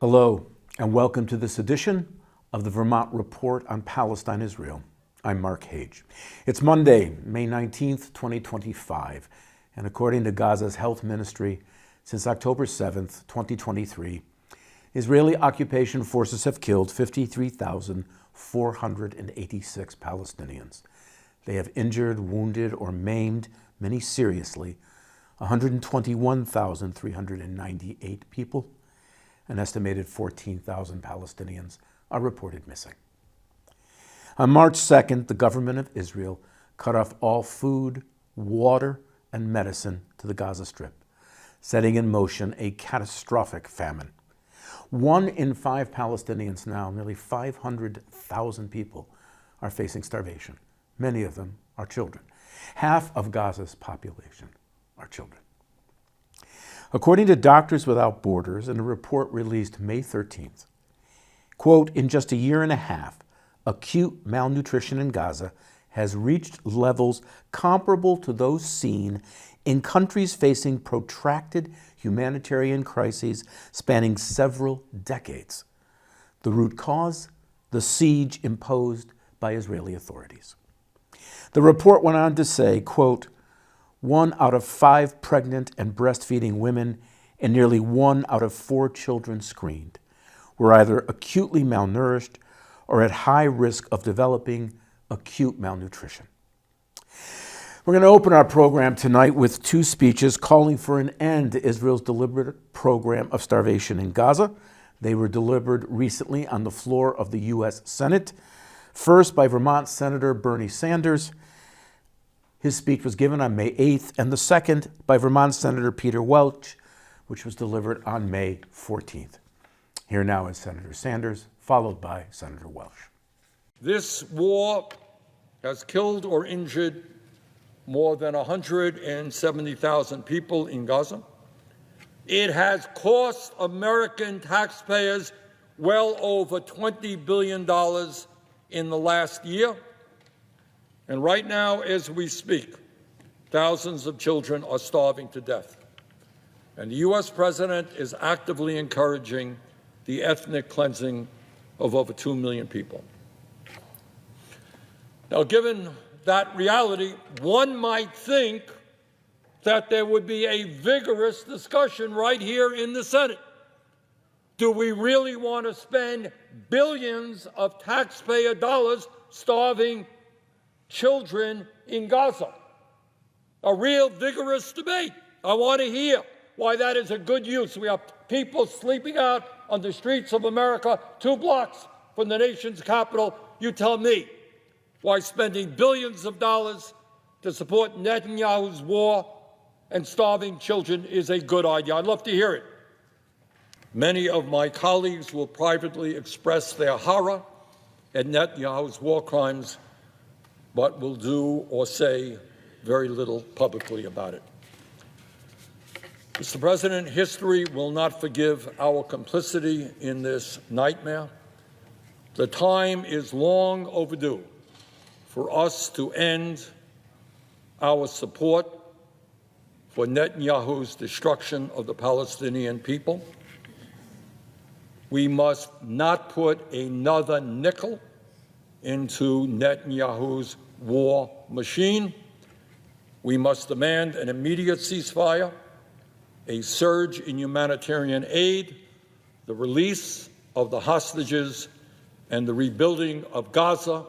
Hello, and welcome to this edition of the Vermont Report on Palestine, Israel. I'm Mark Hage. It's Monday, May 19th, 2025, and according to Gaza's health ministry, since October 7th, 2023, Israeli occupation forces have killed 53,486 Palestinians. They have injured, wounded, or maimed, many seriously, 121,398 people. An estimated 14,000 Palestinians are reported missing. On March 2nd, the government of Israel cut off all food, water, and medicine to the Gaza Strip, setting in motion a catastrophic famine. 1 in 5 Palestinians now, nearly 500,000 people, are facing starvation. Many of them are children. Half of Gaza's population are children. According to Doctors Without Borders, in a report released May 13th, quote, in just a year and a half, acute malnutrition in Gaza has reached levels comparable to those seen in countries facing protracted humanitarian crises spanning several decades. The root cause? The siege imposed by Israeli authorities. The report went on to say, quote, 1 out of 5 pregnant and breastfeeding women and nearly 1 out of 4 children screened were either acutely malnourished or at high risk of developing acute malnutrition. We're going to open our program tonight with 2 speeches calling for an end to Israel's deliberate program of starvation in Gaza. They were delivered recently on the floor of the U.S. Senate. First by Vermont Senator Bernie Sanders. His speech was given on May 8th, and the second by Vermont Senator Peter Welch, which was delivered on May 14th. Here now is Senator Sanders, followed by Senator Welch. This war has killed or injured more than 170,000 people in Gaza. It has cost American taxpayers well over $20 billion in the last year. And right now, as we speak, thousands of children are starving to death. And the U.S. president is actively encouraging the ethnic cleansing of over 2 million people. Now, given that reality, one might think that there would be a vigorous discussion right here in the Senate. Do we really want to spend billions of taxpayer dollars starving children in Gaza? A real vigorous debate. I want to hear why that is a good use. We have people sleeping out on the streets of America 2 blocks from the nation's capital. You tell me why spending billions of dollars to support Netanyahu's war and starving children is a good idea. I'd love to hear it. Many of my colleagues will privately express their horror at Netanyahu's war crimes, but will do or say very little publicly about it. Mr. President, history will not forgive our complicity in this nightmare. The time is long overdue for us to end our support for Netanyahu's destruction of the Palestinian people. We must not put another nickel into Netanyahu's war machine. We must demand an immediate ceasefire, a surge in humanitarian aid, the release of the hostages, and the rebuilding of Gaza,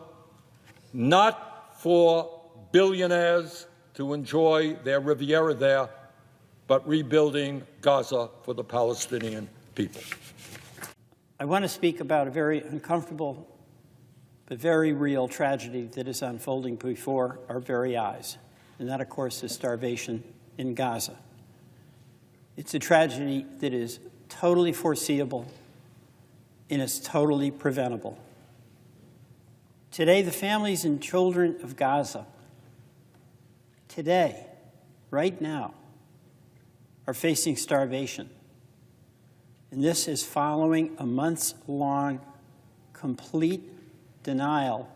not for billionaires to enjoy their Riviera there, but rebuilding Gaza for the Palestinian people. I want to speak about a very uncomfortable but very real tragedy that is unfolding before our very eyes, and that, of course, is starvation in Gaza. It's a tragedy that is totally foreseeable and is totally preventable. Today, the families and children of Gaza, today, right now, are facing starvation. And this is following a months-long complete denial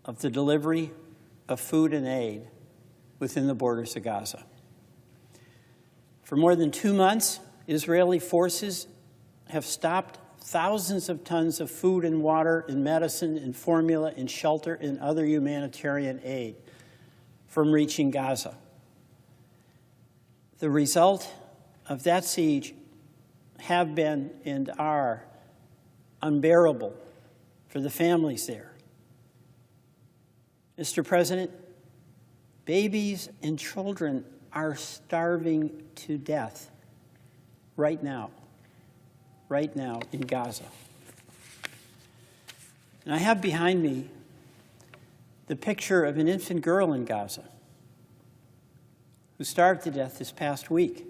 of the delivery of food and aid within the borders of Gaza. For more than 2 months, Israeli forces have stopped thousands of tons of food and water and medicine and formula and shelter and other humanitarian aid from reaching Gaza. The result of that siege have been and are unbearable for the families there. Mr. President, babies and children are starving to death right now in Gaza. And I have behind me the picture of an infant girl in Gaza who starved to death this past week.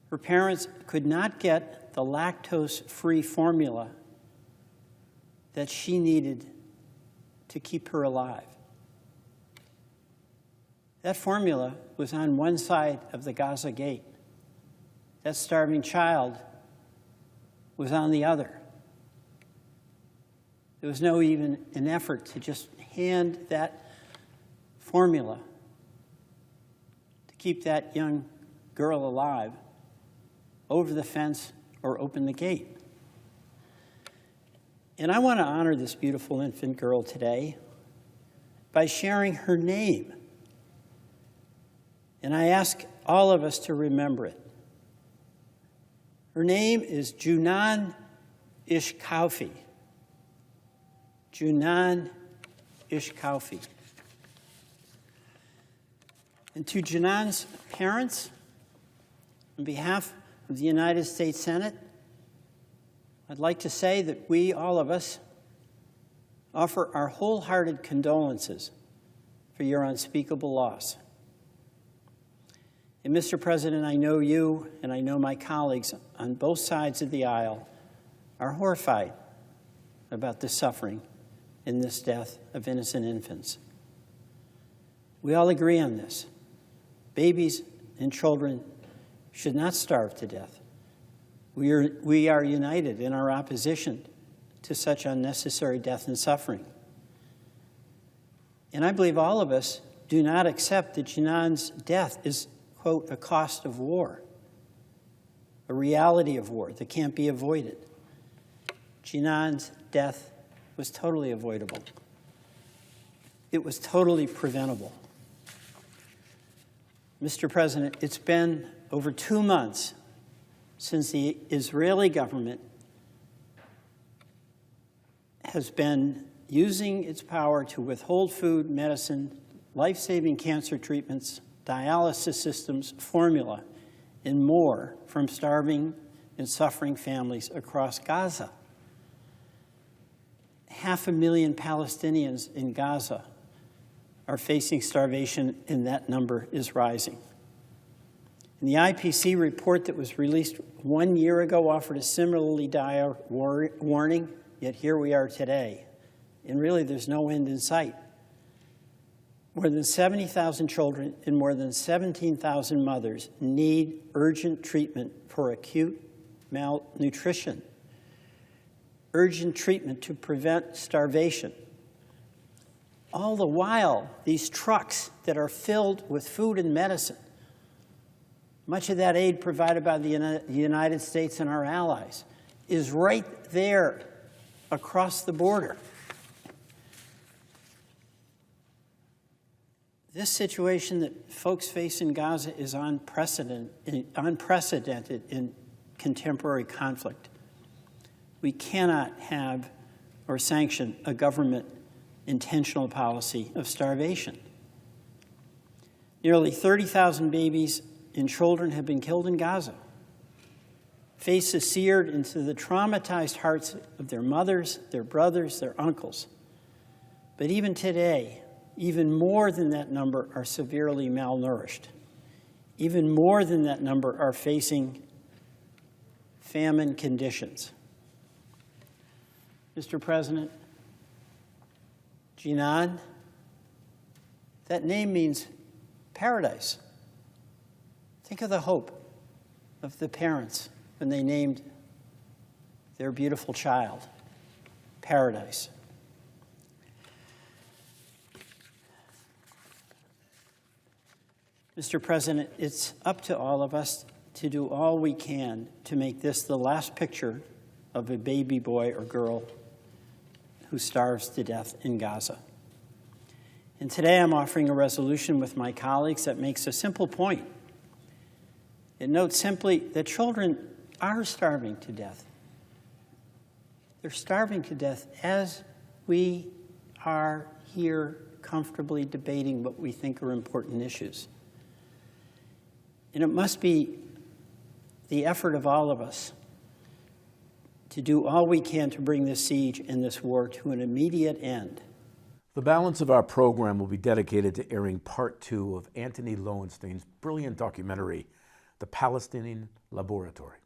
Her parents could not get the lactose-free formula that she needed to keep her alive. That formula was on one side of the Gaza gate. That starving child was on the other. There was no even an effort to just hand that formula to keep that young girl alive over the fence or open the gate. And I want to honor this beautiful infant girl today by sharing her name. And I ask all of us to remember it. Her name is Junan Ishkaufi. Junan Ishkaufi. And to Junan's parents, on behalf of the United States Senate, I'd like to say that we, all of us, offer our wholehearted condolences for your unspeakable loss. And Mr. President, I know you and I know my colleagues on both sides of the aisle are horrified about the suffering in this death of innocent infants. We all agree on this. Babies and children should not starve to death. We are united in our opposition to such unnecessary death and suffering. And I believe all of us do not accept that Junan's death is, quote, a cost of war, a reality of war that can't be avoided. Junan's death was totally avoidable. It was totally preventable. Mr. President, it's been over 2 months since the Israeli government has been using its power to withhold food, medicine, life-saving cancer treatments, dialysis systems, formula, and more from starving and suffering families across Gaza. 500,000 Palestinians in Gaza are facing starvation, and that number is rising. And the IPC report that was released 1 year ago offered a similarly dire warning, yet here we are today. And really, there's no end in sight. More than 70,000 children and more than 17,000 mothers need urgent treatment for acute malnutrition, urgent treatment to prevent starvation. All the while, these trucks that are filled with food and medicine, much of that aid provided by the United States and our allies, is right there across the border. This situation that folks face in Gaza is unprecedented in contemporary conflict. We cannot have or sanction a government intentional policy of starvation. Nearly 30,000 babies and children have been killed in Gaza, faces seared into the traumatized hearts of their mothers, their brothers, their uncles. But even today, even more than that number are severely malnourished. Even more than that number are facing famine conditions. Mr. President, Junan, that name means paradise. Think of the hope of the parents when they named their beautiful child paradise. Mr. President, it's up to all of us to do all we can to make this the last picture of a baby boy or girl who starves to death in Gaza. And today I'm offering a resolution with my colleagues that makes a simple point. It notes simply that children are starving to death. They're starving to death as we are here comfortably debating what we think are important issues. And it must be the effort of all of us to do all we can to bring this siege and this war to an immediate end. The balance of our program will be dedicated to airing part 2 of Anthony Lowenstein's brilliant documentary, The Palestinian Laboratory.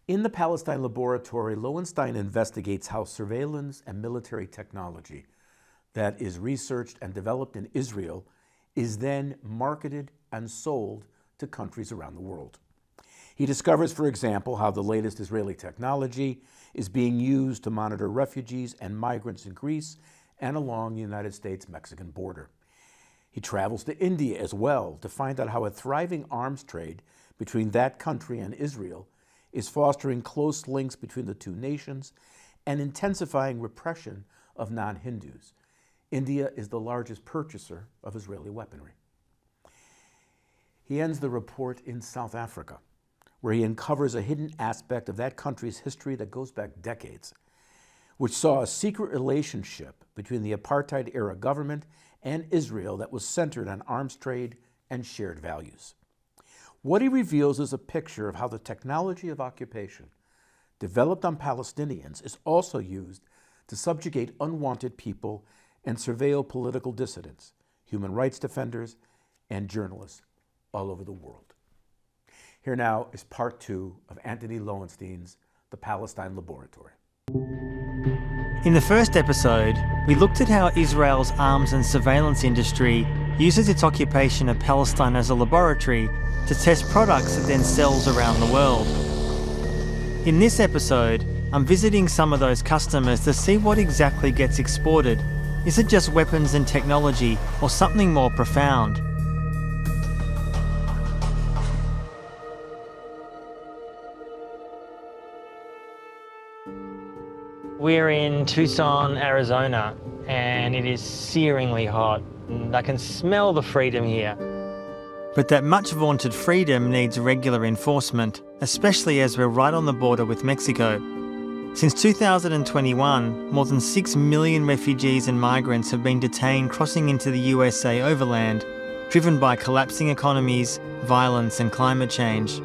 In The Palestine Laboratory, Lowenstein investigates how surveillance and military technology that is researched and developed in Israel is then marketed and sold to countries around the world. He discovers, for example, how the latest Israeli technology is being used to monitor refugees and migrants in Greece and along the United States-Mexican border. He travels to India as well to find out how a thriving arms trade between that country and Israel is fostering close links between the two nations and intensifying repression of non-Hindus. India is the largest purchaser of Israeli weaponry. He ends the report in South Africa, where he uncovers a hidden aspect of that country's history that goes back decades, which saw a secret relationship between the apartheid-era government and Israel that was centered on arms trade and shared values. What he reveals is a picture of how the technology of occupation developed on Palestinians is also used to subjugate unwanted people and surveil political dissidents, human rights defenders, and journalists all over the world. Here now is part 2 of Anthony Lowenstein's The Palestine Laboratory. In the first episode, we looked at how Israel's arms and surveillance industry uses its occupation of Palestine as a laboratory to test products it then sells around the world. In this episode, I'm visiting some of those customers to see what exactly gets exported. Is it just weapons and technology, or something more profound? We're in Tucson, Arizona, and it is searingly hot. And I can smell the freedom here. But that much vaunted freedom needs regular enforcement, especially as we're right on the border with Mexico. Since 2021, more than 6 million refugees and migrants have been detained crossing into the USA overland, driven by collapsing economies, violence and climate change.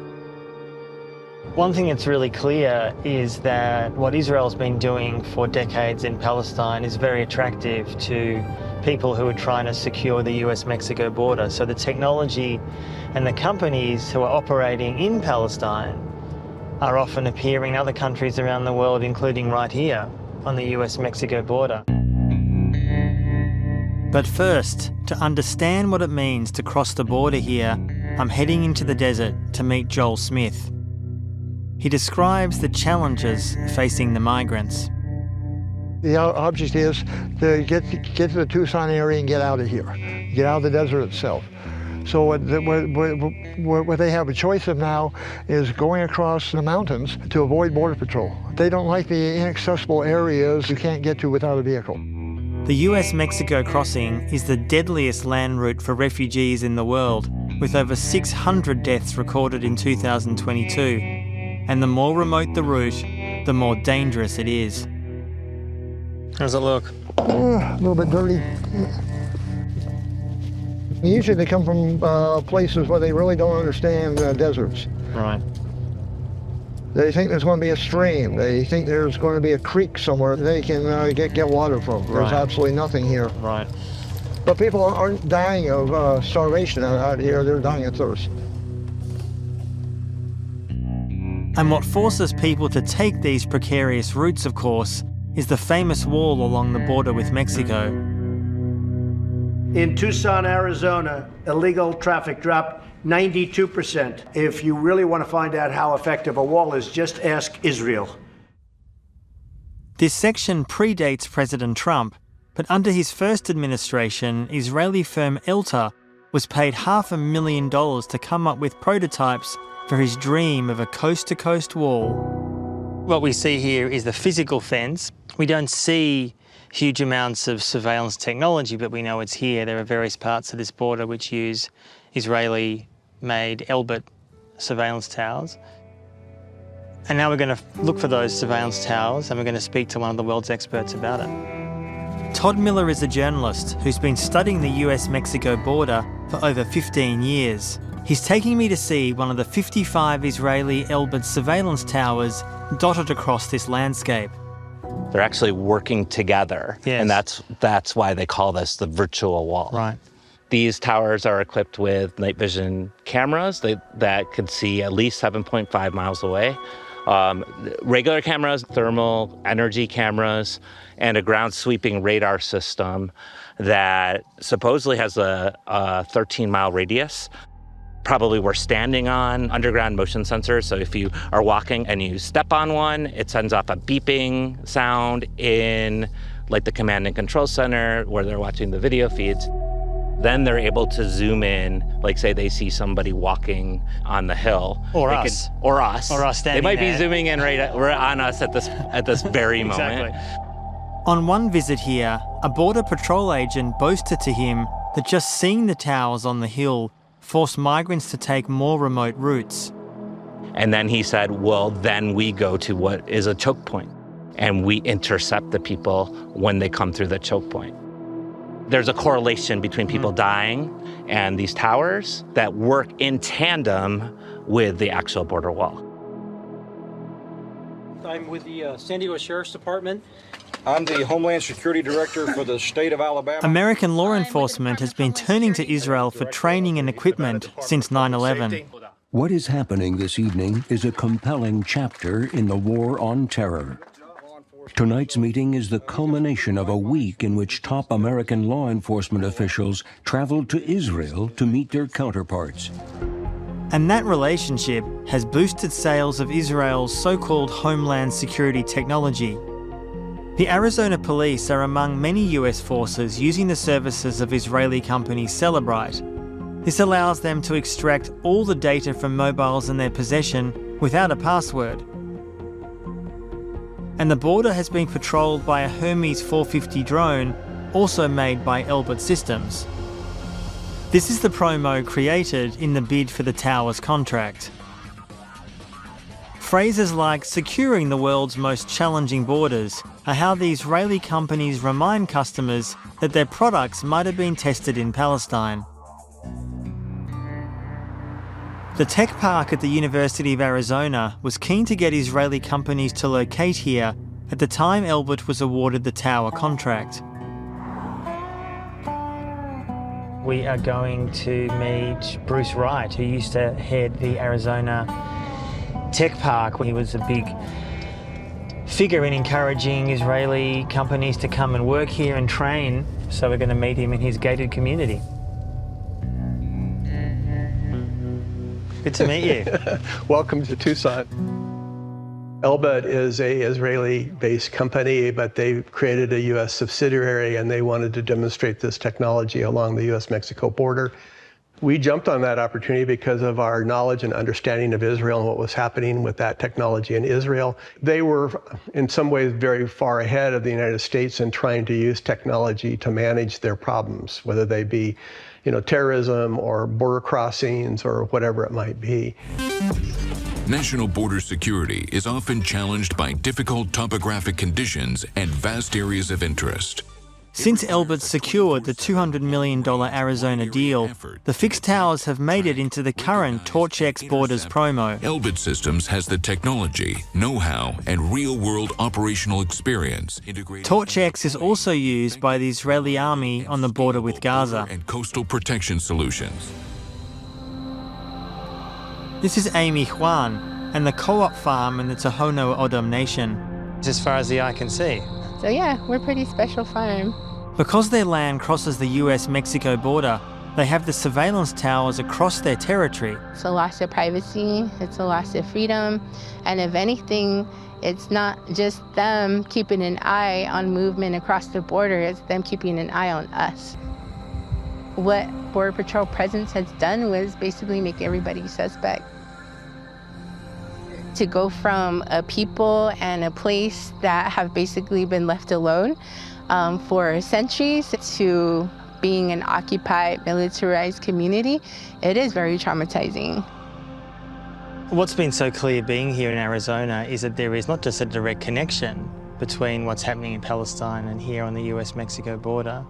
One thing that's really clear is that what Israel's been doing for decades in Palestine is very attractive to people who are trying to secure the US-Mexico border. So the technology and the companies who are operating in Palestine are often appearing in other countries around the world, including right here on the US-Mexico border. But first, to understand what it means to cross the border here, I'm heading into the desert to meet Joel Smith. He describes the challenges facing the migrants. The object is to get to the Tucson area and get out of here, get out of the desert itself. So what they have a choice of now is going across the mountains to avoid Border Patrol. They don't like the inaccessible areas you can't get to without a vehicle. The US-Mexico crossing is the deadliest land route for refugees in the world, with over 600 deaths recorded in 2022. And the more remote the route, the more dangerous it is. How's it look? A little bit dirty. Usually they come from places where they really don't understand deserts. Right. They think there's going to be a stream. They think there's going to be a creek somewhere they can get water from. There's Right. absolutely nothing here. Right. But people aren't dying of starvation out here. They're dying of thirst. And what forces people to take these precarious routes, of course, is the famous wall along the border with Mexico. In Tucson, Arizona, illegal traffic dropped 92%. If you really want to find out how effective a wall is, just ask Israel. This section predates President Trump, but under his first administration, Israeli firm Elta was paid $500,000 to come up with prototypes for his dream of a coast-to-coast wall. What we see here is the physical fence. We don't see huge amounts of surveillance technology, but we know it's here. There are various parts of this border which use Israeli-made Elbit surveillance towers. And now we're going to look for those surveillance towers, and we're going to speak to one of the world's experts about it. Todd Miller is a journalist who's been studying the US-Mexico border for over 15 years. He's taking me to see one of the 55 Israeli Elbit surveillance towers dotted across this landscape. They're actually working together, yes. And that's why they call this the virtual wall. Right. These towers are equipped with night vision cameras that could see at least 7.5 miles away. Regular cameras, thermal energy cameras, and a ground sweeping radar system that supposedly has a 13-mile radius. Probably we're standing on underground motion sensors, so if you are walking and you step on one, it sends off a beeping sound in like the command and control center where they're watching the video feeds. Then they're able to zoom in, like say they see somebody walking on the hill. Or us. Or us. Or us standing They might there. be zooming in right on us at this very moment. Exactly. On one visit here, a Border Patrol agent boasted to him that just seeing the towers on the hill forced migrants to take more remote routes. And then he said, well, then we go to what is a choke point, and we intercept the people when they come through the choke point. There's a correlation between people dying and these towers that work in tandem with the actual border wall. I'm with the San Diego Sheriff's Department. I'm the Homeland Security Director for the state of Alabama. American law enforcement has been turning to Israel for training and equipment since 9/11. What is happening this evening is a compelling chapter in the war on terror. Tonight's meeting is the culmination of a week in which top American law enforcement officials traveled to Israel to meet their counterparts. And that relationship has boosted sales of Israel's so-called Homeland Security technology. The Arizona police are among many US forces using the services of Israeli company Celebrite. This allows them to extract all the data from mobiles in their possession without a password. And the border has been patrolled by a Hermes 450 drone, also made by Elbit Systems. This is the promo created in the bid for the tower's contract. Phrases like securing the world's most challenging borders are how the Israeli companies remind customers that their products might have been tested in Palestine. The tech park at the University of Arizona was keen to get Israeli companies to locate here at the time Elbit was awarded the tower contract. We are going to meet Bruce Wright, who used to head the Arizona Tech Park. He was a big figure in encouraging Israeli companies to come and work here and train, so we're going to meet him in his gated community. Good to meet you. Welcome to Tucson. Elbit is a Israeli-based company, but they created a U.S. subsidiary, and they wanted to demonstrate this technology along the U.S.-Mexico border. We jumped on that opportunity because of our knowledge and understanding of Israel and what was happening with that technology in Israel. They were, in some ways, very far ahead of the United States in trying to use technology to manage their problems, whether they be, terrorism or border crossings or whatever it might be. National border security is often challenged by difficult topographic conditions and vast areas of interest. Since Elbit secured the $200 million Arizona deal, the fixed towers have made it into the current TorchX Borders promo. Elbit Systems has the technology, know-how, and real-world operational experience. TorchX is also used by the Israeli army on the border with Gaza. And coastal protection solutions. This is Amy Juan and the co-op farm in the Tohono O'odham Nation. As far as the eye can see. So yeah, we're a pretty special farm. Because their land crosses the US-Mexico border, they have the surveillance towers across their territory. It's a loss of privacy, it's a loss of freedom, and if anything, it's not just them keeping an eye on movement across the border, it's them keeping an eye on us. what Border Patrol presence has done was basically make everybody suspect. To go from a people and a place that have basically been left alone for centuries to being an occupied, militarized community, it is very traumatizing. What's been so clear being here in Arizona is that there is not just a direct connection between what's happening in Palestine and here on the US-Mexico border,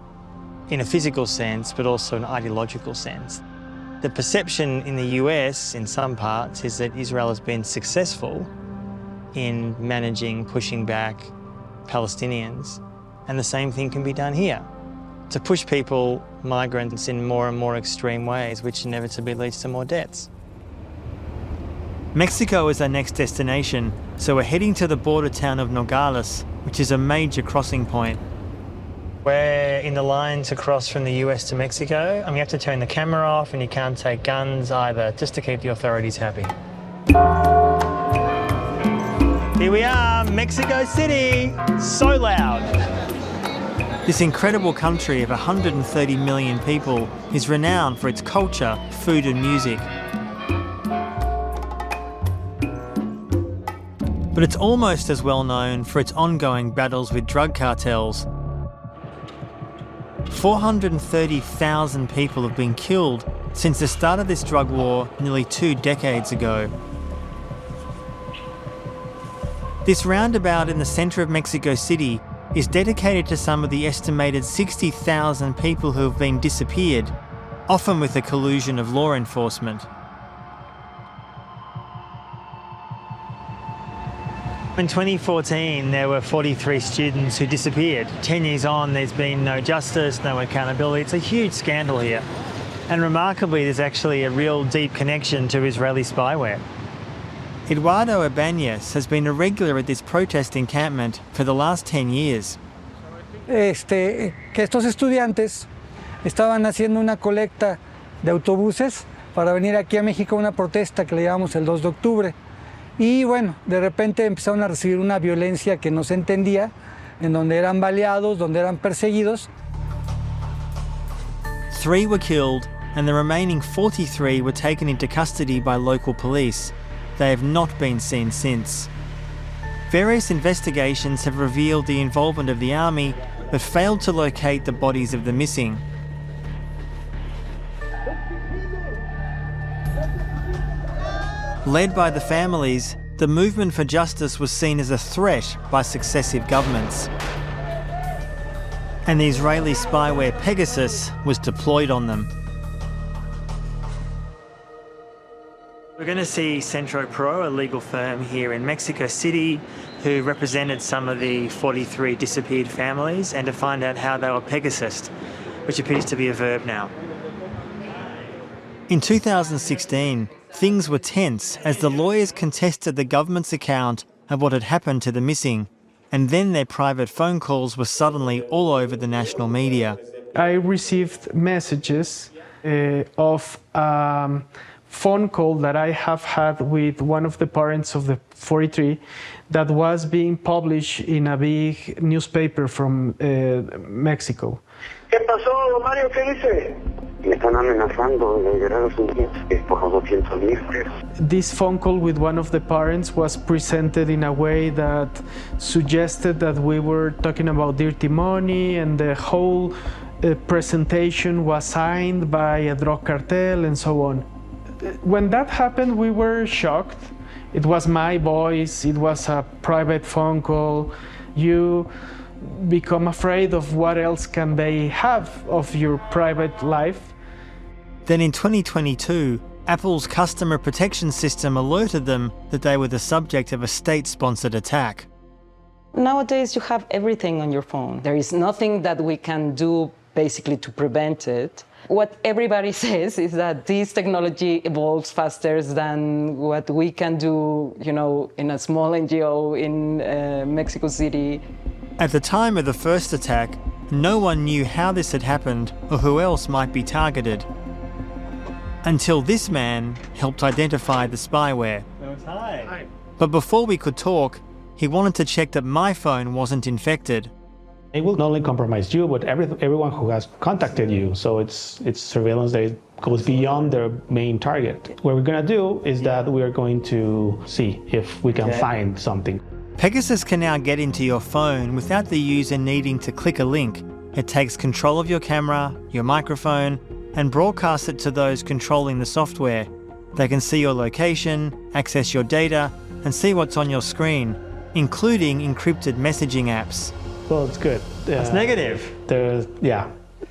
in a physical sense, but also an ideological sense. The perception in the US, in some parts, is that Israel has been successful in managing, pushing back Palestinians, and the same thing can be done here. To push people, migrants, in more and more extreme ways, which inevitably leads to more deaths. Mexico is our next destination, so we're heading to the border town of Nogales, which is a major crossing point. We're in the line to cross from the US to Mexico, and we have to turn the camera off, and you can't take guns either, just to keep the authorities happy. Here we are, Mexico City! So loud! This incredible country of 130 million people is renowned for its culture, food and music. But it's almost as well known for its ongoing battles with drug cartels. 430,000 people have been killed since the start of this drug war nearly 2 decades ago. This roundabout in the centre of Mexico City is dedicated to some of the estimated 60,000 people who have been disappeared, often with the collusion of law enforcement. In 2014, there were 43 students who disappeared. 10 years on, there's been no justice, no accountability. It's a huge scandal here. And remarkably, there's actually a real deep connection to Israeli spyware. Eduardo Ibanez has been a regular at this protest encampment for the last 10 years. Que estos estudiantes estaban haciendo una colecta de autobuses para venir aquí a México a una protesta que le llamamos el 2 de octubre. Y bueno, de repente empezaron a recibir una violencia que no se entendía, en donde eran baleados, donde eran perseguidos. 3 were killed and the remaining 43 were taken into custody by local police. They have not been seen since. Various investigations have revealed the involvement of the army, but failed to locate the bodies of the missing. Led by the families, the movement for justice was seen as a threat by successive governments. And the Israeli spyware Pegasus was deployed on them. We're going to see Centro Pro, a legal firm here in Mexico City, who represented some of the 43 disappeared families, and to find out how they were Pegasused, which appears to be a verb now. In 2016, things were tense as the lawyers contested the government's account of what had happened to the missing, and then their private phone calls were suddenly all over the national media. I received messages of phone call that I have had with one of the parents of the 43 that was being published in a big newspaper from Mexico. ¿Qué pasó, Mario? ¿Qué dice? Me están amenazando de llegar a los niños por los 200,000. This phone call with one of the parents was presented in a way that suggested that we were talking about dirty money, and the whole presentation was signed by a drug cartel and so on. When that happened, we were shocked. It was my voice, it was a private phone call. You become afraid of what else can they have of your private life. Then in 2022, Apple's customer protection system alerted them that they were the subject of a state-sponsored attack. Nowadays, you have everything on your phone. There is nothing that we can do basically to prevent it. What everybody says is that this technology evolves faster than what we can do, in a small NGO in Mexico City. At the time of the first attack, no one knew how this had happened or who else might be targeted. Until this man helped identify the spyware. Hi. But before we could talk, he wanted to check that my phone wasn't infected. It will not only compromise you, but everyone who has contacted you. So it's surveillance that goes beyond their main target. What we're going to do is that we are going to see if we can find something. Pegasus can now get into your phone without the user needing to click a link. It takes control of your camera, your microphone, and broadcasts it to those controlling the software. They can see your location, access your data, and see what's on your screen, including encrypted messaging apps. Well, it's good. That's negative.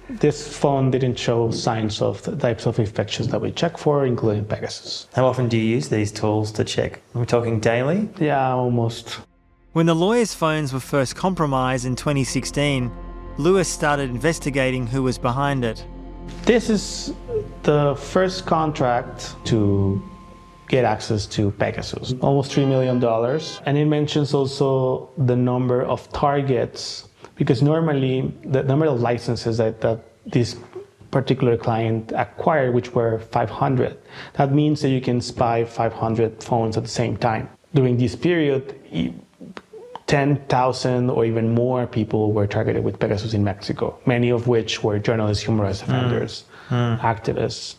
This phone didn't show signs of the types of infections that we check for, including Pegasus. How often do you use these tools to check? Are we talking daily? Yeah, almost. When the lawyers' phones were first compromised in 2016, Lewis started investigating who was behind it. This is the first contract to get access to Pegasus, almost $3 million. And it mentions also the number of targets, because normally the number of licenses that this particular client acquired, which were 500, that means that you can spy 500 phones at the same time. During this period, 10,000 or even more people were targeted with Pegasus in Mexico, many of which were journalists, human rights defenders, activists,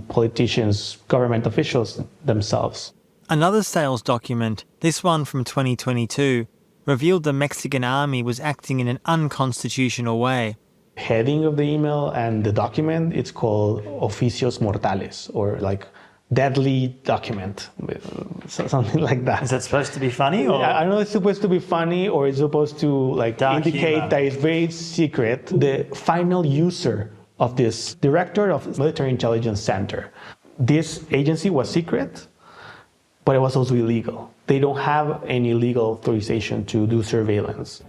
politicians, government officials themselves. Another sales document, this one from 2022, revealed the Mexican army was acting in an unconstitutional way. Heading of the email and the document, it's called Oficios Mortales, or like deadly document, something like that. Is that supposed to be funny? Or? I don't know if it's supposed to be funny or it's supposed to like indicate humor. That it's very secret. The final user of this director of Military Intelligence Center, this agency was secret, but it was also illegal. They don't have any legal authorization to do surveillance.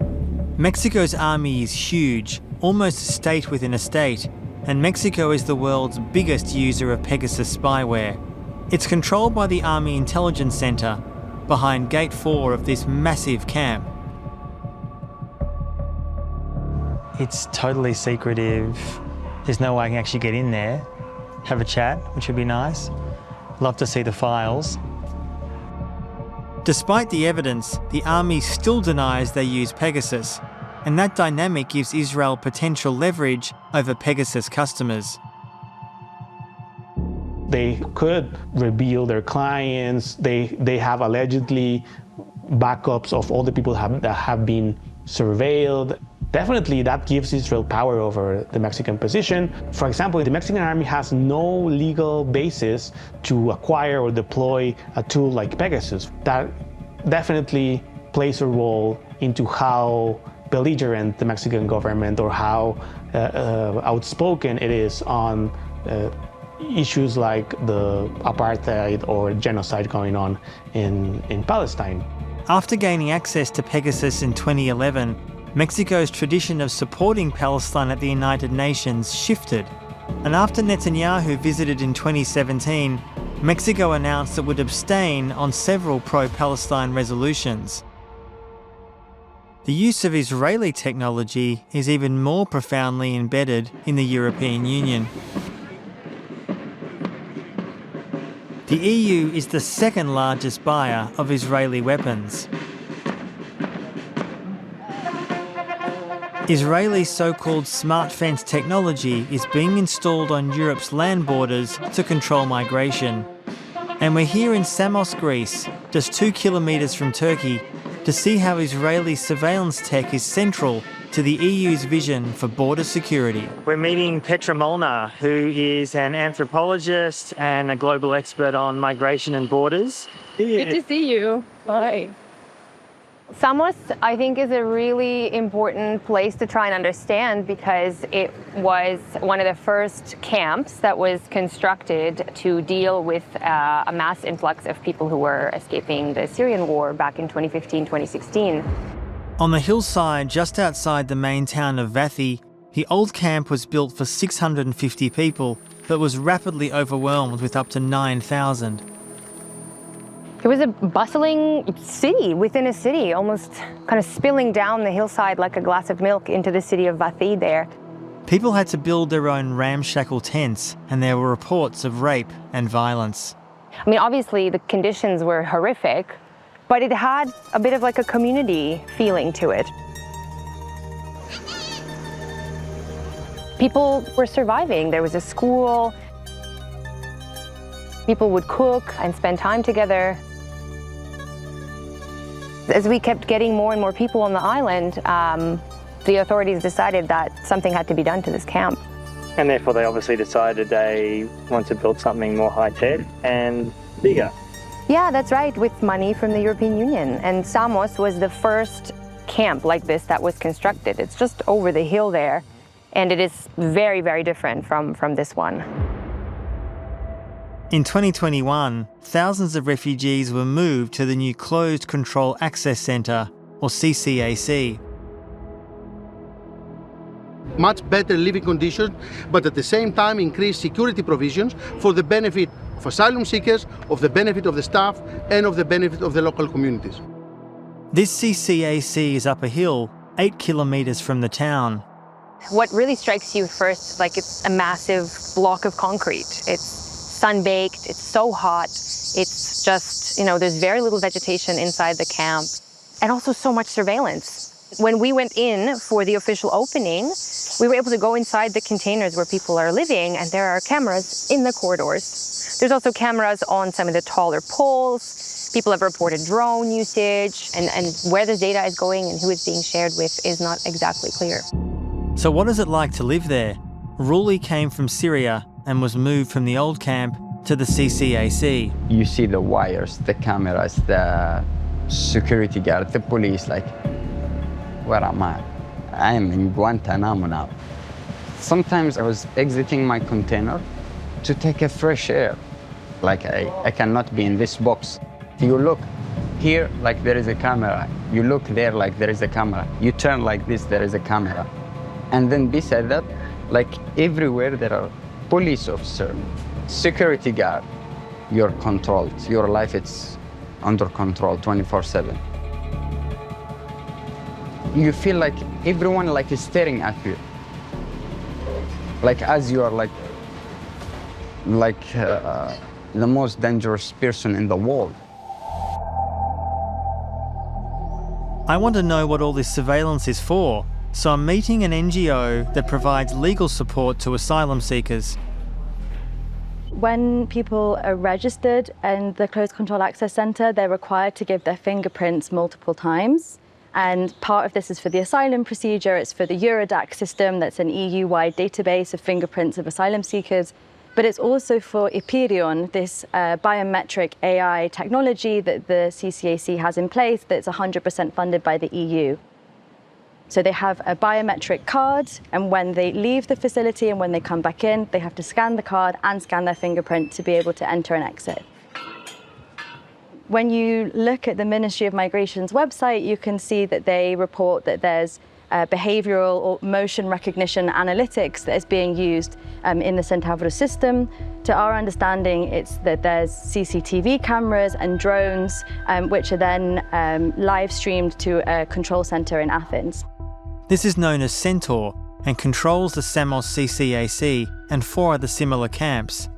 Mexico's army is huge, almost a state within a state, and Mexico is the world's biggest user of Pegasus spyware. It's controlled by the Army Intelligence Center, behind Gate 4 of this massive camp. It's totally secretive. There's no way I can actually get in there, have a chat, which would be nice. Love to see the files. Despite the evidence, the army still denies they use Pegasus, and that dynamic gives Israel potential leverage over Pegasus customers. They could reveal their clients. They have allegedly backups of all the people that have been surveilled. Definitely that gives Israel power over the Mexican position. For example, the Mexican army has no legal basis to acquire or deploy a tool like Pegasus. That definitely plays a role into how belligerent the Mexican government or how outspoken it is on issues like the apartheid or genocide going on in Palestine. After gaining access to Pegasus in 2011, Mexico's tradition of supporting Palestine at the United Nations shifted. And after Netanyahu visited in 2017, Mexico announced it would abstain on several pro-Palestine resolutions. The use of Israeli technology is even more profoundly embedded in the European Union. The EU is the second largest buyer of Israeli weapons. Israeli so-called smart fence technology is being installed on Europe's land borders to control migration. And we're here in Samos, Greece, just 2 kilometres from Turkey, to see how Israeli surveillance tech is central to the EU's vision for border security. We're meeting Petra Molnar, who is an anthropologist and a global expert on migration and borders. Good to see you. Hi. Samos, I think, is a really important place to try and understand because it was one of the first camps that was constructed to deal with a mass influx of people who were escaping the Syrian war back in 2015, 2016. On the hillside just outside the main town of Vathi, the old camp was built for 650 people, but was rapidly overwhelmed with up to 9,000. It was a bustling city within a city, almost kind of spilling down the hillside like a glass of milk into the city of Vathi there. People had to build their own ramshackle tents, and there were reports of rape and violence. I mean, obviously the conditions were horrific, but it had a bit of like a community feeling to it. People were surviving. There was a school. People would cook and spend time together. As we kept getting more and more people on the island, the authorities decided that something had to be done to this camp. And therefore they obviously decided they want to build something more high-tech and bigger. Yeah, that's right, with money from the European Union. And Samos was the first camp like this that was constructed. It's just over the hill there, and it is very, very different from this one. In 2021, thousands of refugees were moved to the new Closed Control Access Centre, or CCAC. Much better living conditions, but at the same time increased security provisions for the benefit of asylum seekers, of the benefit of the staff, and of the benefit of the local communities. This CCAC is up a hill, 8 kilometres from the town. What really strikes you first, like it's a massive block of concrete. It's sun-baked, it's so hot, it's just, there's very little vegetation inside the camp, and also so much surveillance. When we went in for the official opening, we were able to go inside the containers where people are living, and there are cameras in the corridors. There's also cameras on some of the taller poles. People have reported drone usage, and where the data is going and who it's being shared with is not exactly clear. So what is it like to live there? Ruli came from Syria and was moved from the old camp to the CCAC. You see the wires, the cameras, the security guard, the police, like, where am I? I am in Guantanamo now. Sometimes I was exiting my container to take a fresh air. Like, I cannot be in this box. You look here, like there is a camera. You look there, like there is a camera. You turn like this, there is a camera. And then beside that, like everywhere there are police officer, security guard. You're controlled. Your life is under control 24/7. You feel like everyone like is staring at you. Like as you are like the most dangerous person in the world. I want to know what all this surveillance is for, so I'm meeting an NGO that provides legal support to asylum seekers. When people are registered in the Closed Control Access Centre, they're required to give their fingerprints multiple times. And part of this is for the asylum procedure. It's for the Eurodac system, that's an EU-wide database of fingerprints of asylum seekers. But it's also for Epirion, this biometric AI technology that the CCAC has in place that's 100% funded by the EU. So they have a biometric card, and when they leave the facility and when they come back in, they have to scan the card and scan their fingerprint to be able to enter and exit. When you look at the Ministry of Migration's website, you can see that they report that there's behavioral or motion recognition analytics that is being used in the Centauro system. To our understanding, it's that there's CCTV cameras and drones, which are then live streamed to a control center in Athens. This is known as Centaur and controls the Samos CCAC and 4 other similar camps.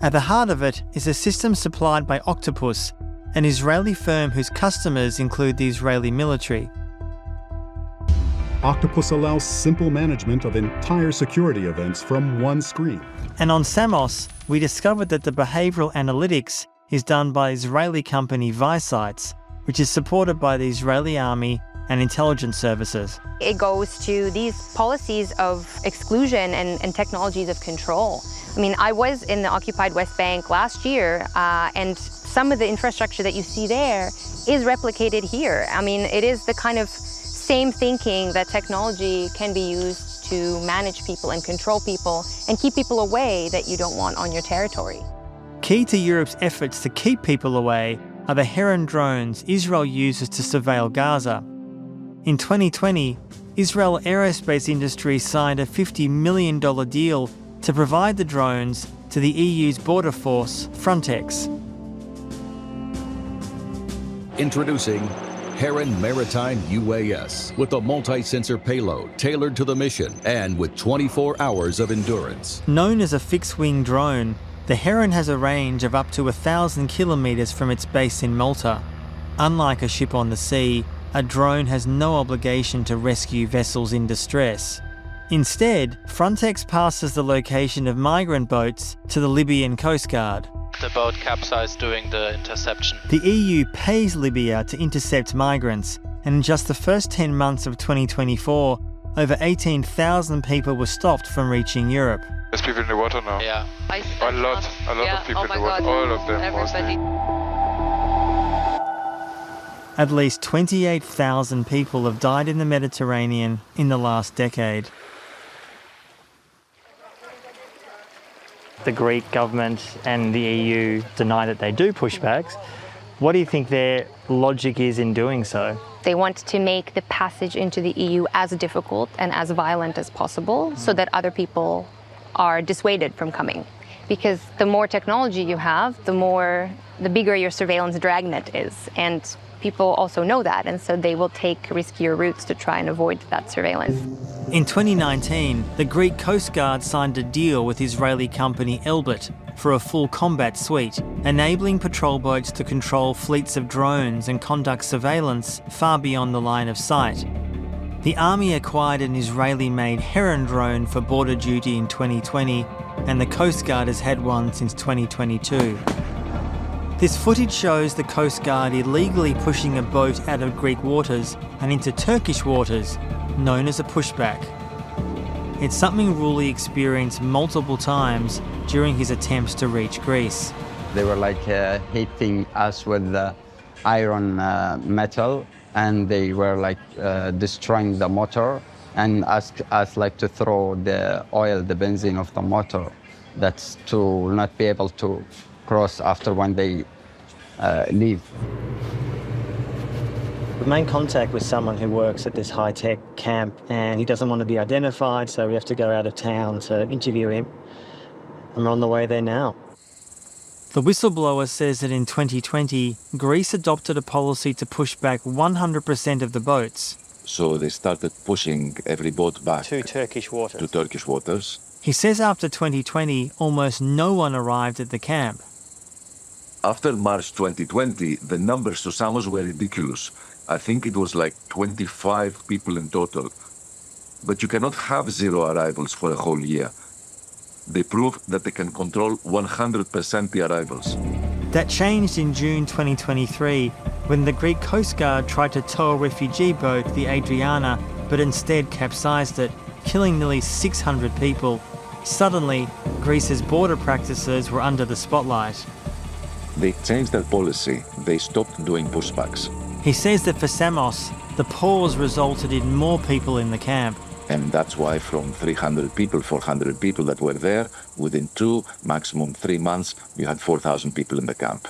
At the heart of it is a system supplied by Octopus, an Israeli firm whose customers include the Israeli military. Octopus allows simple management of entire security events from one screen. And on Samos, we discovered that the behavioural analytics is done by Israeli company Visites, which is supported by the Israeli army and intelligence services. It goes to these policies of exclusion and technologies of control. I mean, I was in the occupied West Bank last year, and some of the infrastructure that you see there is replicated here. I mean, it is the kind of same thinking that technology can be used to manage people and control people and keep people away that you don't want on your territory. Key to Europe's efforts to keep people away are the Heron drones Israel uses to surveil Gaza. In 2020, Israel Aerospace Industry signed a $50 million deal to provide the drones to the EU's border force, Frontex. Introducing Heron Maritime UAS with a multi-sensor payload tailored to the mission and with 24 hours of endurance. Known as a fixed-wing drone, the Heron has a range of up to 1,000 kilometres from its base in Malta. Unlike a ship on the sea, a drone has no obligation to rescue vessels in distress. Instead, Frontex passes the location of migrant boats to the Libyan Coast Guard. The boat capsized during the interception. The EU pays Libya to intercept migrants, and in just the first 10 months of 2024, over 18,000 people were stopped from reaching Europe. There's people in the water now. Yeah. A lot of people in the water. All of them. Everybody. At least 28,000 people have died in the Mediterranean in the last decade. The Greek government and the EU deny that they do pushbacks. What do you think their logic is in doing so? They want to make the passage into the EU as difficult and as violent as possible so that other people are dissuaded from coming. Because the more technology you have, the bigger your surveillance dragnet is. And people also know that, and so they will take riskier routes to try and avoid that surveillance. In 2019, the Greek Coast Guard signed a deal with Israeli company Elbit for a full combat suite, enabling patrol boats to control fleets of drones and conduct surveillance far beyond the line of sight. The army acquired an Israeli-made Heron drone for border duty in 2020, and the Coast Guard has had one since 2022. This footage shows the Coast Guard illegally pushing a boat out of Greek waters and into Turkish waters, known as a pushback. It's something Ruli experienced multiple times during his attempts to reach Greece. They were like hitting us with the iron metal, and they were like destroying the motor and asked us like to throw the oil, the benzene of the motor. That's to not be able to cross after when they leave. We made contact with someone who works at this high-tech camp, and he doesn't want to be identified, so we have to go out of town to interview him. And we're on the way there now. The whistleblower says that in 2020, Greece adopted a policy to push back 100% of the boats. So they started pushing every boat back to Turkish waters. He says after 2020, almost no one arrived at the camp. After March 2020, the numbers to Samos were ridiculous. I think it was like 25 people in total. But you cannot have zero arrivals for a whole year. They prove that they can control 100% the arrivals. That changed in June 2023, when the Greek Coast Guard tried to tow a refugee boat, the Adriana, but instead capsized it, killing nearly 600 people. Suddenly, Greece's border practices were under the spotlight. They changed their policy. They stopped doing pushbacks. He says that for Samos, the pause resulted in more people in the camp. And that's why from 300 people, 400 people that were there, within 2, maximum 3 months, you had 4,000 people in the camp.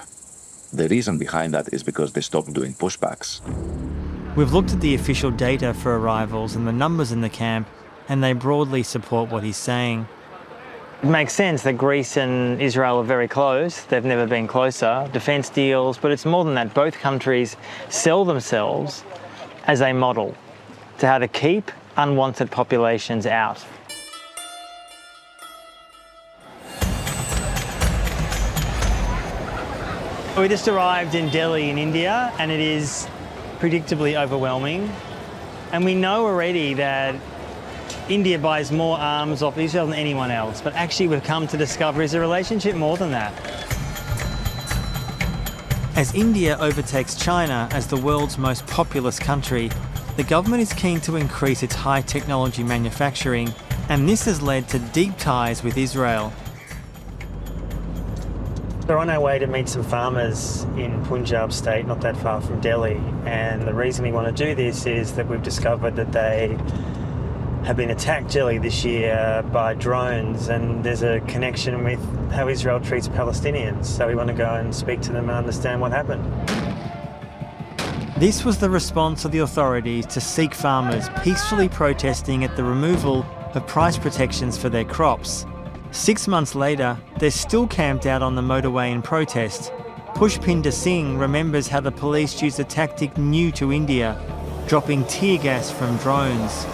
The reason behind that is because they stopped doing pushbacks. We've looked at the official data for arrivals and the numbers in the camp, and they broadly support what he's saying. It makes sense that Greece and Israel are very close. They've never been closer. Defence deals, but it's more than that. Both countries sell themselves as a model to how to keep unwanted populations out. We just arrived in Delhi in India, and it is predictably overwhelming. And we know already that India buys more arms off Israel than anyone else, but actually we've come to discover is a relationship more than that. As India overtakes China as the world's most populous country, the government is keen to increase its high technology manufacturing, and this has led to deep ties with Israel. We're on our way to meet some farmers in Punjab state, not that far from Delhi, and the reason we want to do this is that we've discovered that they have been attacked early this year by drones, and there's a connection with how Israel treats Palestinians, so we want to go and speak to them and understand what happened. This was the response of the authorities to Sikh farmers peacefully protesting at the removal of price protections for their crops. 6 months later, they're still camped out on the motorway in protest. Pushpinder Singh remembers how the police used a tactic new to India, dropping tear gas from drones.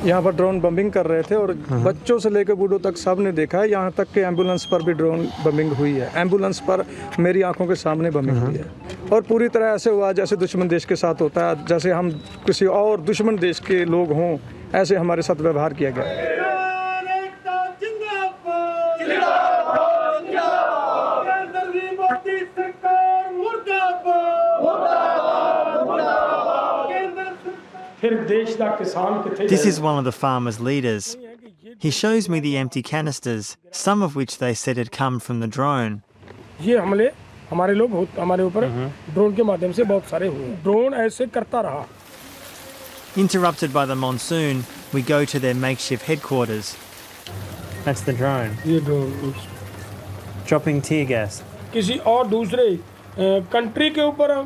यहाँ पर drone bombing कर रहे थे और बच्चों से लेकर बूढ़ों तक सब ने देखा है, यहाँ तक कि एम्बुलेंस पर भी ड्रोन बम्बिंग हुई है। एम्बुलेंस पर मेरी आंखों के सामने बम्बिंग हुई है और पूरी तरह ऐसे हुआ जैसे दुश्मन देश के साथ होता है, जैसे हम किसी और दुश्मन देश के लोग हों, ऐसे हमारे साथ व्यवहार किया गया। This is one of the farmers' leaders. He shows me the empty canisters, some of which they said had come from the drone. ये हमले हमारे लोग हमारे ऊपर ड्रोन के माध्यम से बहुत सारे हुए। ड्रोन ऐसे करता रहा। Interrupted by the monsoon, we go to their makeshift headquarters. That's the drone. ये ड्रोन dropping tear gas. किसी और दूसरे कंट्री के ऊपर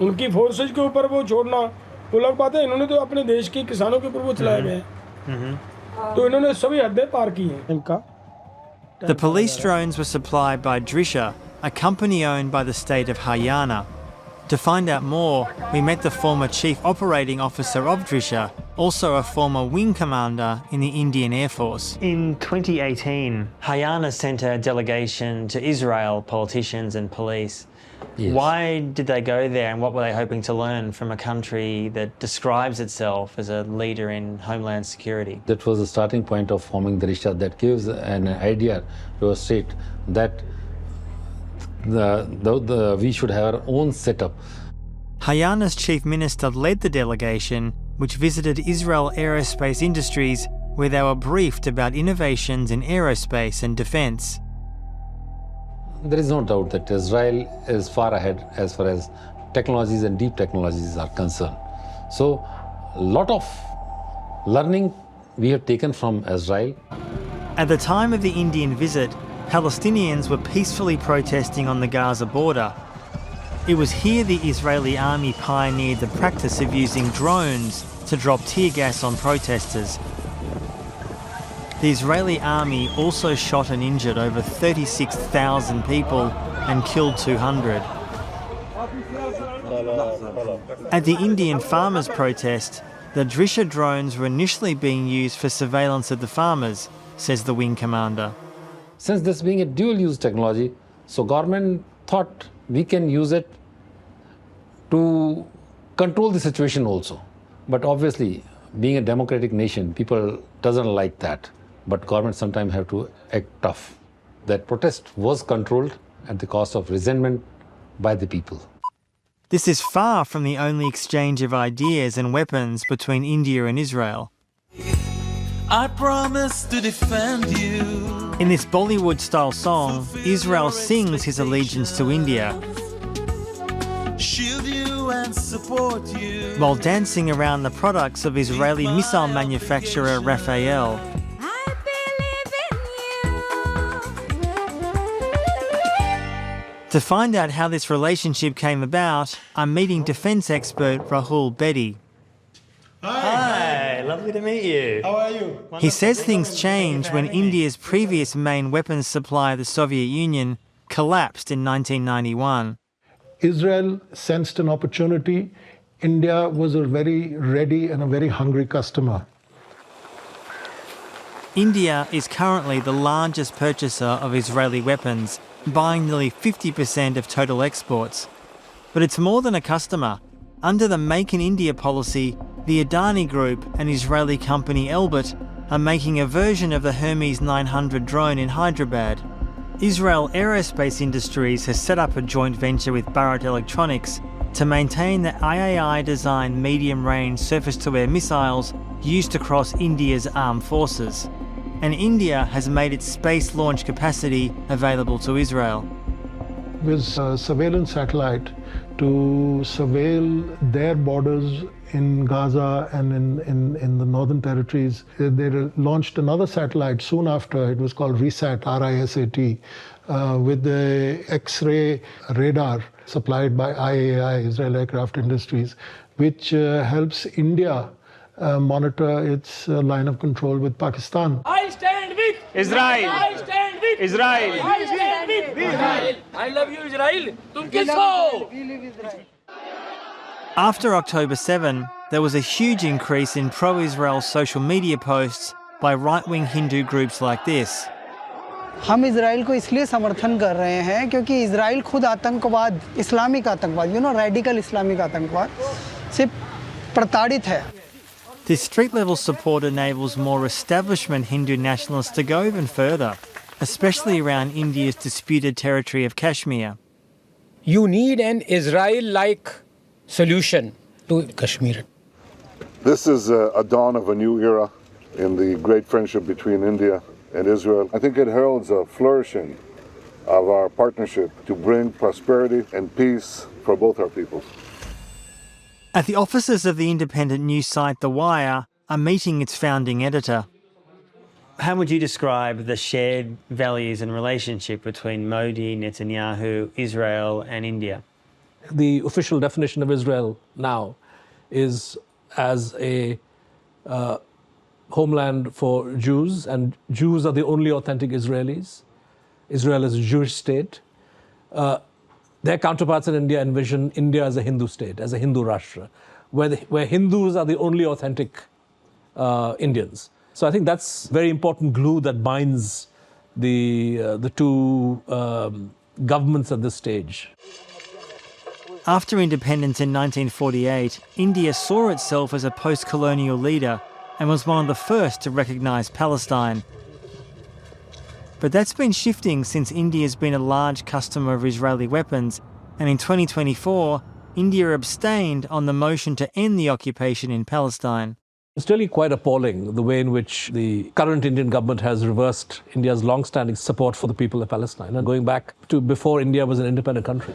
उनकी फोर्सेज के ऊपर वो छोड़ना वो लग पाते हैं। इन्होंने तो अपने देश के किसानों के ऊपर वो चलाया गया है। तो इन्होंने सभी हदें पार की हैं इनका। The police drones were supplied by Drisha, a company owned by the state of Haryana. To find out more, we met the former chief operating officer of Drisha, also a former wing commander in the Indian Air Force. In 2018, Haryana sent a delegation to Israel, politicians and police. Yes. Why did they go there, and what were they hoping to learn from a country that describes itself as a leader in homeland security? That was the starting point of forming the Drisha. That gives an idea to a state that we should have our own setup. Haryana's chief minister led the delegation, which visited Israel Aerospace Industries, where they were briefed about innovations in aerospace and defence. There is no doubt that Israel is far ahead as far as technologies and deep technologies are concerned. So, a lot of learning we have taken from Israel. At the time of the Indian visit, Palestinians were peacefully protesting on the Gaza border. It was here the Israeli army pioneered the practice of using drones to drop tear gas on protesters. The Israeli army also shot and injured over 36,000 people and killed 200. At the Indian farmers' protest, the Drisha drones were initially being used for surveillance of the farmers, says the wing commander. Since this being a dual-use technology, so government thought we can use it to control the situation also. But obviously, being a democratic nation, people doesn't like that. But government sometimes have to act tough. That protest was controlled at the cost of resentment by the people. This is far from the only exchange of ideas and weapons between India and Israel. I promise to defend you. In this Bollywood-style song, Israel sings his allegiance to India, shield you and support you, while dancing around the products of Israeli missile manufacturer Rafael. To find out how this relationship came about, I'm meeting defence expert Rahul Bedi. Hi, lovely to meet you. How are you? He says things changed when India's previous main weapons supplier, the Soviet Union, collapsed in 1991. Israel sensed an opportunity. India was a very ready and a very hungry customer. India is currently the largest purchaser of Israeli weapons, buying nearly 50% of total exports. But it's more than a customer. Under the Make in India policy, the Adani Group and Israeli company Elbit are making a version of the Hermes 900 drone in Hyderabad. Israel Aerospace Industries has set up a joint venture with Bharat Electronics to maintain the IAI-designed medium-range surface-to-air missiles used across India's armed forces. And India has made its space launch capacity available to Israel. With a surveillance satellite to surveil their borders in Gaza and in the northern territories. They launched another satellite soon after. It was called RISAT, R-I-S-A-T, with the X-ray radar supplied by IAI, Israel Aircraft Industries, which helps India monitor its line of control with Pakistan. I stand with Israel. I stand with Israel. I stand with Israel. I love you, Israel. Tum kisko? After October 7, there was a huge increase in pro-Israel social media posts by right-wing Hindu groups like this. हम Israel को इसलिए समर्थन कर रहे हैं क्योंकि Israel खुद आतंकवाद, इस्लामिक आतंकवाद, रेडिकल इस्लामिक आतंकवाद से प्रताड़ित है. This street-level support enables more establishment Hindu nationalists to go even further, especially around India's disputed territory of Kashmir. You need an Israel-like solution to Kashmir. This is a dawn of a new era in the great friendship between India and Israel. I think it heralds a flourishing of our partnership to bring prosperity and peace for both our peoples. At the offices of the independent news site The Wire are meeting its founding editor. How would you describe the shared values and relationship between Modi, Netanyahu, Israel and India? The official definition of Israel now is as a homeland for Jews, and Jews are the only authentic Israelis. Israel is a Jewish state. Their counterparts in India envision India as a Hindu state, as a Hindu Rashtra, where Hindus are the only authentic Indians. So I think that's very important glue that binds the two governments at this stage. After independence in 1948, India saw itself as a post-colonial leader and was one of the first to recognise Palestine. But that's been shifting since India's been a large customer of Israeli weapons, and in 2024, India abstained on the motion to end the occupation in Palestine. It's really quite appalling the way in which the current Indian government has reversed India's long-standing support for the people of Palestine, going back to before India was an independent country.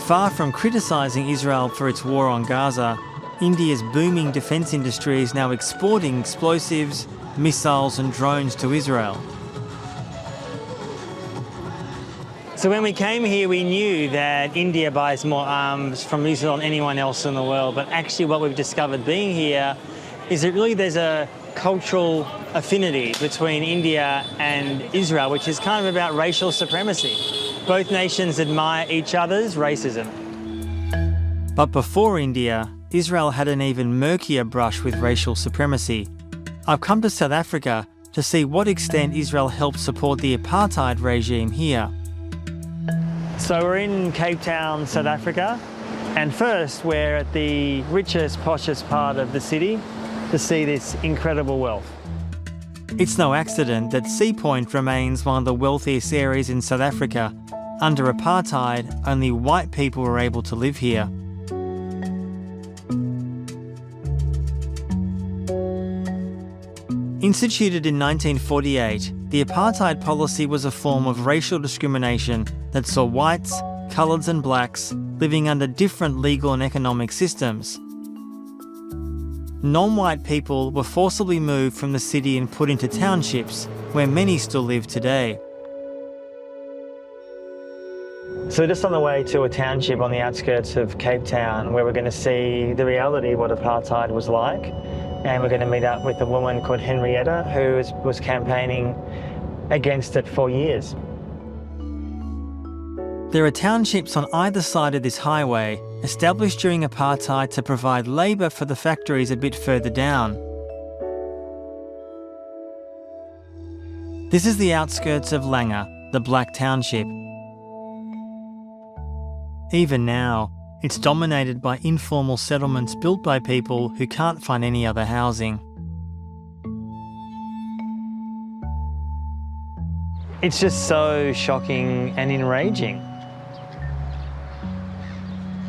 Far from criticising Israel for its war on Gaza, India's booming defence industry is now exporting explosives, missiles and drones to Israel. So when we came here, we knew that India buys more arms from Israel than anyone else in the world, but actually what we've discovered being here is that really there's a cultural affinity between India and Israel, which is kind of about racial supremacy. Both nations admire each other's racism. But before India, Israel had an even murkier brush with racial supremacy. I've come to South Africa to see what extent Israel helped support the apartheid regime here. So we're in Cape Town, South Africa, and first we're at the richest, poshest part of the city to see this incredible wealth. It's no accident that Sea Point remains one of the wealthiest areas in South Africa. Under apartheid, only white people were able to live here. Instituted in 1948, the apartheid policy was a form of racial discrimination that saw whites, coloureds and blacks living under different legal and economic systems. Non-white people were forcibly moved from the city and put into townships, where many still live today. So just on the way to a township on the outskirts of Cape Town, where we're going to see the reality of what apartheid was like. And we're going to meet up with a woman called Henrietta, who was campaigning against it for years. There are townships on either side of this highway, established during apartheid to provide labour for the factories a bit further down. This is the outskirts of Langa, the Black Township. Even now, it's dominated by informal settlements built by people who can't find any other housing. It's just so shocking and enraging.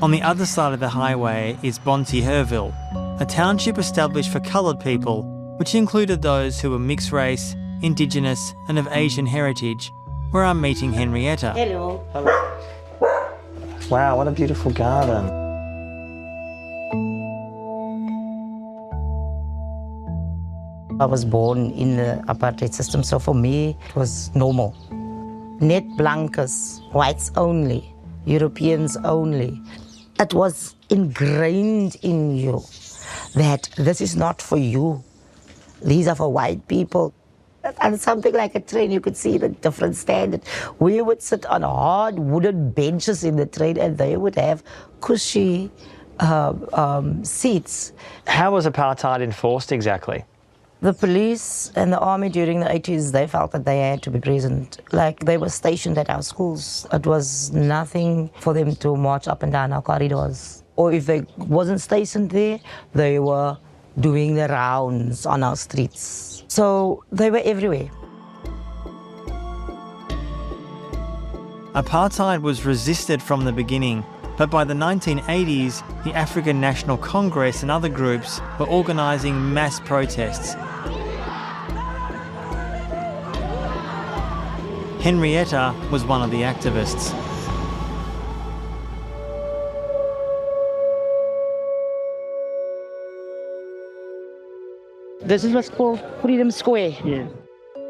On the other side of the highway is Bonteheuwel, a township established for coloured people, which included those who were mixed race, Indigenous and of Asian heritage, where I'm meeting Henrietta. Hello. Wow, what a beautiful garden. I was born in the apartheid system, so for me it was normal. Net blankes, whites only, Europeans only. It was ingrained in you that this is not for you. These are for white people. And something like a train, you could see the different standard. We would sit on hard wooden benches in the train and they would have cushy seats. How was apartheid enforced exactly? The police and the army during the 80s, they felt that they had to be present. Like they were stationed at our schools. It was nothing for them to march up and down our corridors. Or if they wasn't stationed there, they were doing the rounds on our streets. So they were everywhere. Apartheid was resisted from the beginning, but by the 1980s, the African National Congress and other groups were organising mass protests. Henrietta was one of the activists. This is what's called Freedom Square. Yeah.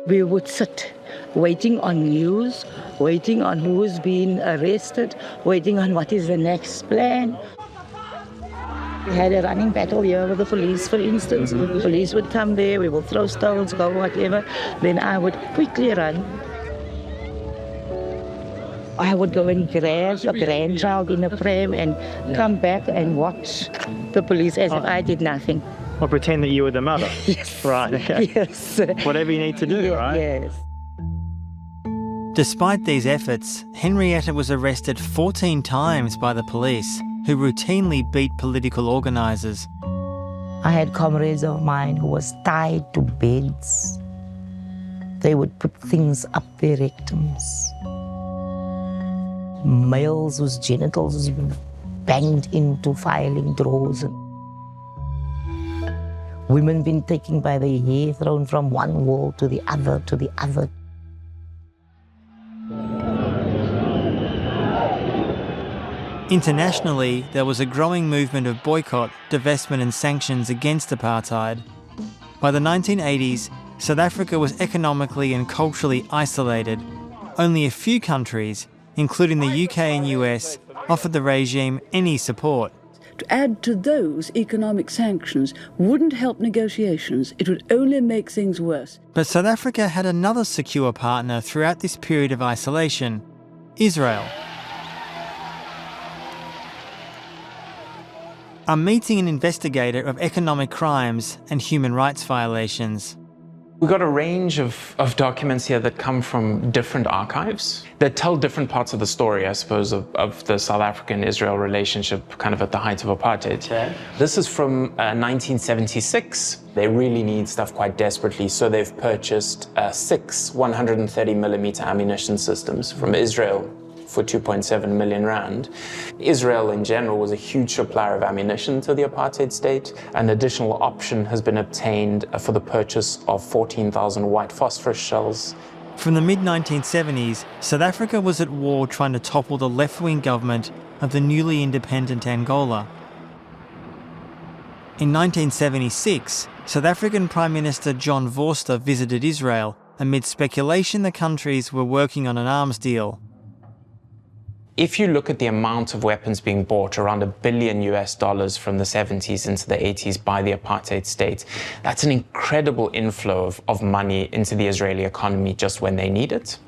We would sit waiting on news, waiting on who's been arrested, waiting on what is the next plan. We had a running battle here with the police, for instance. The police would come there, we would throw stones, go whatever. Then I would quickly run. I would go and grab a grandchild in a pram and come back and watch the police as if I did nothing. Or pretend that you were the mother? Yes. Right, okay. Yes. Whatever you need to do, right? Yes. Despite these efforts, Henrietta was arrested 14 times by the police, who routinely beat political organisers. I had comrades of mine who was tied to beds. They would put things up their rectums. Males whose genitals were banged into filing drawers. Women being taken by their hair, thrown from one wall to the other, to the other. Internationally, there was a growing movement of boycott, divestment and sanctions against apartheid. By the 1980s, South Africa was economically and culturally isolated. Only a few countries, including the UK and US, offered the regime any support. To add to those economic sanctions wouldn't help negotiations. It would only make things worse. But South Africa had another secure partner throughout this period of isolation: Israel. I'm meeting an investigator of economic crimes and human rights violations. We've got a range of documents here that come from different archives that tell different parts of the story, I suppose, of the South African-Israel relationship kind of at the height of apartheid. Okay. This is from 1976. They really need stuff quite desperately, so they've purchased 6 130mm ammunition systems from Israel for 2.7 million rand. Israel in general was a huge supplier of ammunition to the apartheid state. An additional option has been obtained for the purchase of 14,000 white phosphorus shells. From the mid-1970s, South Africa was at war trying to topple the left-wing government of the newly independent Angola. In 1976, South African Prime Minister John Vorster visited Israel amid speculation the countries were working on an arms deal. If you look at the amount of weapons being bought, around $1 billion from the 70s into the 80s by the apartheid state, that's an incredible inflow of money into the Israeli economy just when they need it.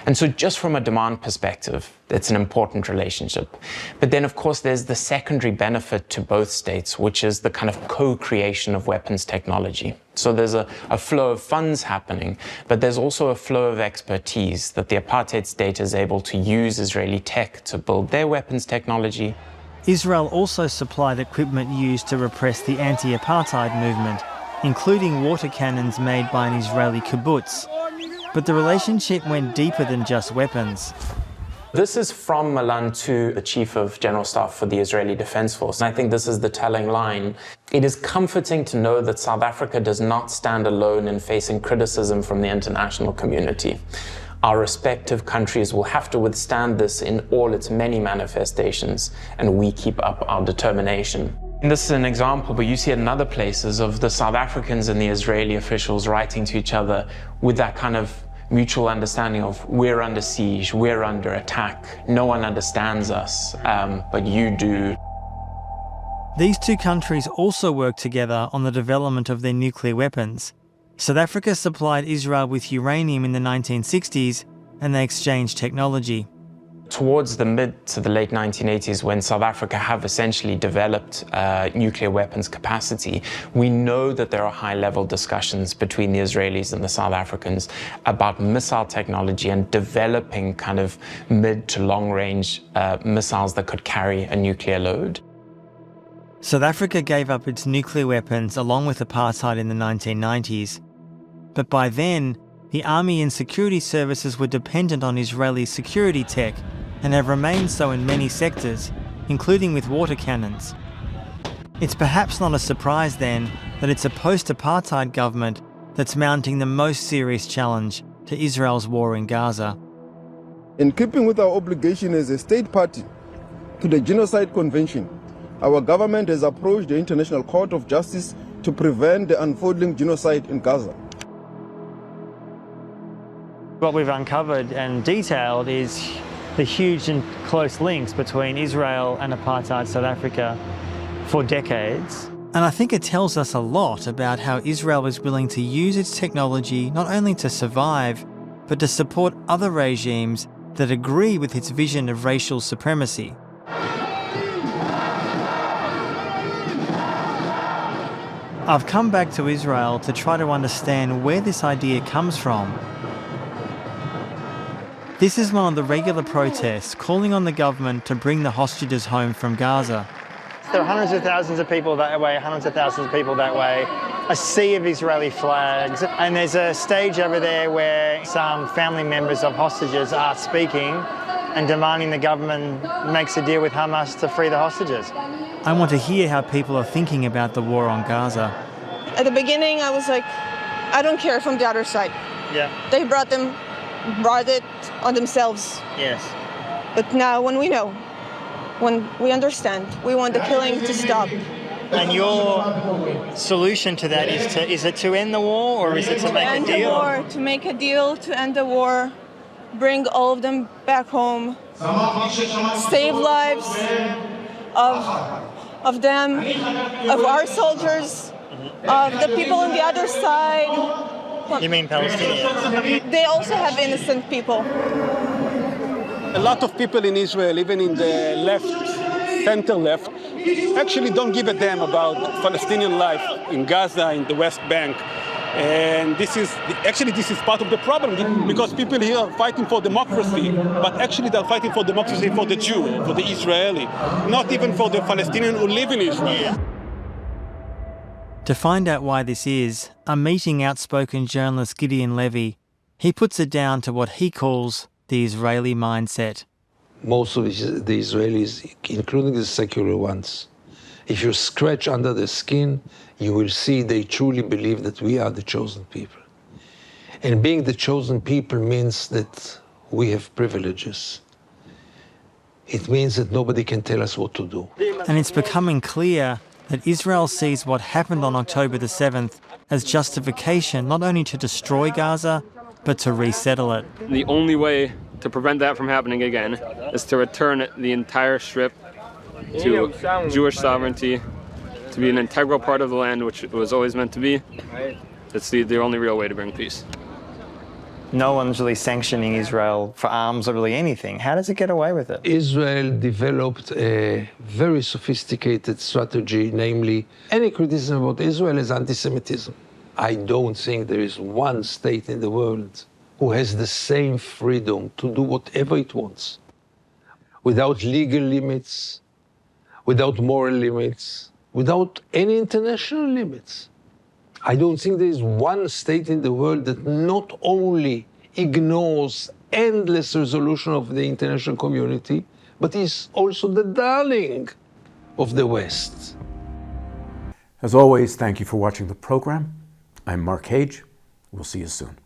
And so just from a demand perspective, it's an important relationship. But then, of course, there's the secondary benefit to both states, which is the kind of co-creation of weapons technology. So there's a flow of funds happening, but there's also a flow of expertise that the apartheid state is able to use Israeli tech to build their weapons technology. Israel also supplied equipment used to repress the anti-apartheid movement, including water cannons made by an Israeli kibbutz. But the relationship went deeper than just weapons. This is from Milan to the Chief of General Staff for the Israeli Defense Force. And I think this is the telling line. It is comforting to know that South Africa does not stand alone in facing criticism from the international community. Our respective countries will have to withstand this in all its many manifestations, and we keep up our determination. And this is an example, but you see it in other places, of the South Africans and the Israeli officials writing to each other with that kind of mutual understanding of we're under siege, we're under attack, no one understands us, but you do. These two countries also worked together on the development of their nuclear weapons. South Africa supplied Israel with uranium in the 1960s, and they exchanged technology. Towards the mid to the late 1980s, when South Africa have essentially developed nuclear weapons capacity, we know that there are high-level discussions between the Israelis and the South Africans about missile technology and developing kind of mid to long-range missiles that could carry a nuclear load. South Africa gave up its nuclear weapons along with apartheid in the 1990s, but by then, the army and security services were dependent on Israeli security tech and have remained so in many sectors, including with water cannons. It's perhaps not a surprise then that it's a post-apartheid government that's mounting the most serious challenge to Israel's war in Gaza. In keeping with our obligation as a state party to the Genocide Convention, our government has approached the International Court of Justice to prevent the unfolding genocide in Gaza. What we've uncovered and detailed is the huge and close links between Israel and apartheid South Africa for decades. And I think it tells us a lot about how Israel is willing to use its technology not only to survive, but to support other regimes that agree with its vision of racial supremacy. I've come back to Israel to try to understand where this idea comes from. This is one of the regular protests calling on the government to bring the hostages home from Gaza. There are hundreds of thousands of people that way, hundreds of thousands of people that way, a sea of Israeli flags, and there's a stage over there where some family members of hostages are speaking and demanding the government makes a deal with Hamas to free the hostages. I want to hear how people are thinking about the war on Gaza. At the beginning, I was like, I don't care from the other side. Yeah. They brought it on themselves. Yes. But now when we know, when we understand, we want the killing to stop. And your solution to that is it to end the war, or is it to make a deal? To make a deal, to end the war, bring all of them back home, save lives of them, of our soldiers, of the people on the other side. You mean Palestinians? They also have innocent people. A lot of people in Israel, even in the left, center left, actually don't give a damn about Palestinian life in Gaza, in the West Bank. And this is part of the problem, because people here are fighting for democracy, but actually they're fighting for democracy for the Jew, for the Israeli, not even for the Palestinian who live in Israel. To find out why this is, I'm meeting outspoken journalist Gideon Levy. He puts it down to what he calls the Israeli mindset. Most of the Israelis, including the secular ones, if you scratch under the skin, you will see they truly believe that we are the chosen people. And being the chosen people means that we have privileges. It means that nobody can tell us what to do. And it's becoming clear that Israel sees what happened on October the 7th as justification not only to destroy Gaza, but to resettle it. The only way to prevent that from happening again is to return the entire strip to Jewish sovereignty, to be an integral part of the land, which it was always meant to be. That's the only real way to bring peace. No one's really sanctioning Israel for arms or really anything. How does it get away with it? Israel developed a very sophisticated strategy, namely, any criticism about Israel is anti-Semitism. I don't think there is one state in the world who has the same freedom to do whatever it wants, without legal limits, without moral limits, without any international limits. I don't think there is one state in the world that not only ignores endless resolution of the international community, but is also the darling of the West. As always, thank you for watching the program. I'm Mark Hage. We'll see you soon.